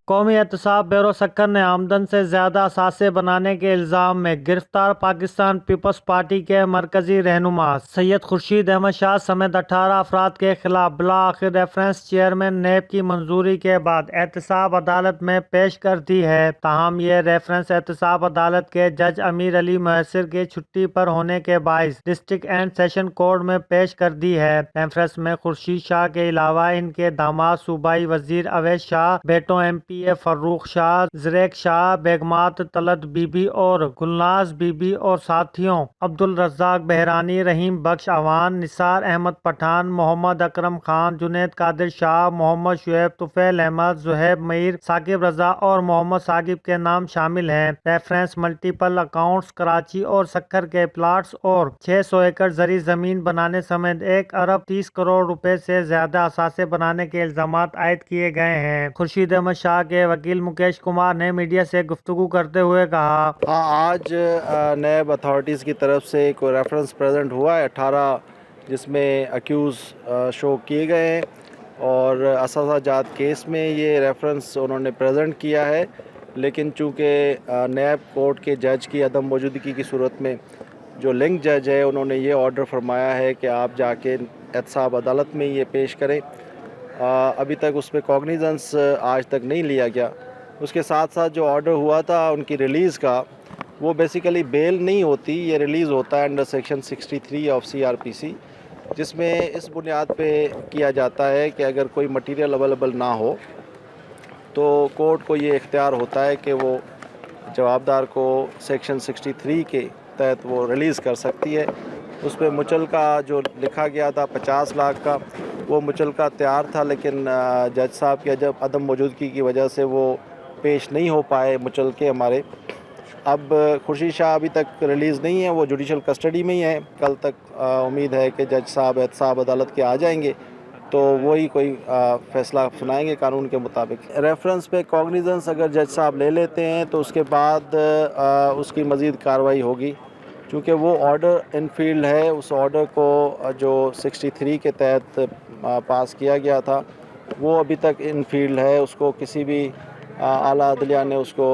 قومی احتساب بیورو سکھر نے آمدن سے زیادہ اثاثے بنانے کے الزام میں گرفتار پاکستان پیپلز پارٹی کے مرکزی رہنما سید خورشید احمد شاہ سمیت 18 افراد کے خلاف بالآخر ریفرنس چیئرمین نیب کی منظوری کے بعد احتساب عدالت میں پیش کر دی ہے۔ تاہم یہ ریفرنس احتساب عدالت کے جج امیر علی محسر کی چھٹی پر ہونے کے باعث ڈسٹرکٹ اینڈ سیشن کورٹ میں پیش کر دی ہے۔ ریفرنس میں خورشید شاہ کے علاوہ ان کے داماد صوبائی وزیر اویس شاہ، بیٹوں M P A Farrukh Shah, Zareeq Shah, بیگمات طلعت بی بی اور گلناز بی بی اور ساتھیوں عبدالرزاق بحرانی، رحیم بخش اعوان، نثار احمد پٹھان، محمد اکرم خان، جنید قادر شاہ، محمد شعیب، طفیل احمد، زہیب میر، ثاقب رضا اور محمد ثاقب کے نام شامل ہیں۔ ریفرنس ملٹیپل اکاؤنٹس کراچی اور سکھر کے پلاٹس اور 600 ایکڑ زرعی زمین بنانے سمیت 1 ارب 30 کروڑ روپے سے زیادہ اثاثے بنانے کے الزامات عائد کیے گئے ہیں۔ خورشید احمد شاہ کے وکیل مکیش کمار نے میڈیا سے گفتگو کرتے ہوئے کہا، آج نیب اتھارٹیز کی طرف سے کوئی ریفرنس پریزنٹ ہوا ہے 18 جس میں اکیوز شو کیے گئے ہیں اور اثاثہ جات کیس میں یہ ریفرنس انہوں نے پریزنٹ کیا ہے، لیکن چونکہ نیب کورٹ کے جج کی عدم موجودگی کی صورت میں جو لنک جج ہے انہوں نے یہ آرڈر فرمایا ہے کہ آپ جا کے احتساب عدالت میں یہ پیش کریں۔ ابھی تک اس پہ کوگنیزنس آج تک نہیں لیا گیا۔ اس کے ساتھ ساتھ جو آرڈر ہوا تھا ان کی ریلیز کا، وہ بیسیکلی بیل نہیں ہوتی، یہ ریلیز ہوتا ہے انڈر سیکشن 63 آف CRPC، جس میں اس بنیاد پہ کیا جاتا ہے کہ اگر کوئی مٹیریل اویلیبل نہ ہو تو کورٹ کو یہ اختیار ہوتا ہے کہ وہ جوابدار کو سیکشن 63 کے تحت وہ ریلیز کر سکتی ہے۔ اس پہ مچلکہ جو لکھا گیا تھا 50 لاکھ کا، وہ مچلکہ تیار تھا، لیکن جج صاحب کی عدم موجودگی کی وجہ سے وہ پیش نہیں ہو پائے مچلکے ہمارے۔ اب خورشید شاہ ابھی تک ریلیز نہیں ہے، وہ جوڈیشل کسٹڈی میں ہی ہے۔ کل تک امید ہے کہ جج صاحب احتساب عدالت کے آ جائیں گے تو وہی کوئی فیصلہ سنائیں گے قانون کے مطابق۔ ریفرنس پہ کوگنیزنس اگر جج صاحب لے لیتے ہیں تو اس کے بعد اس کی مزید کارروائی ہوگی، چونکہ وہ آرڈر ان فیلڈ ہے۔ اس آرڈر کو جو 63 کے تحت پاس کیا گیا تھا وہ ابھی تک ان فیلڈ ہے، اس کو کسی بھی اعلیٰ عدلیہ نے اس کو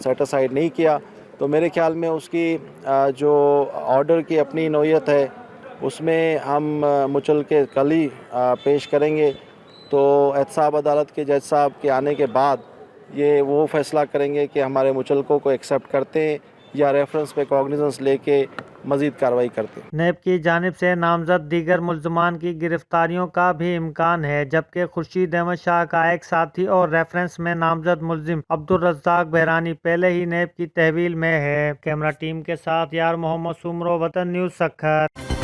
سیٹسفائیڈ نہیں کیا۔ تو میرے خیال میں اس کی جو آرڈر کی اپنی نوعیت ہے اس میں ہم مچلکے کل ہی پیش کریں گے، تو احتساب عدالت کے جج صاحب کے آنے کے بعد یہ وہ فیصلہ کریں گے کہ ہمارے مچلکوں کو ایکسیپٹ کرتے ہیں یا ریفرنس پہ کوگنیزنس لے کے مزید کارروائی کرتے ہیں۔ نیب کی جانب سے نامزد دیگر ملزمان کی گرفتاریوں کا بھی امکان ہے، جبکہ خورشید احمد شاہ کا ایک ساتھی اور ریفرنس میں نامزد ملزم عبدالرزاق بحرانی پہلے ہی نیب کی تحویل میں ہے۔ کیمرہ ٹیم کے ساتھ یار محمد سومرو، وطن نیوز، سکھر۔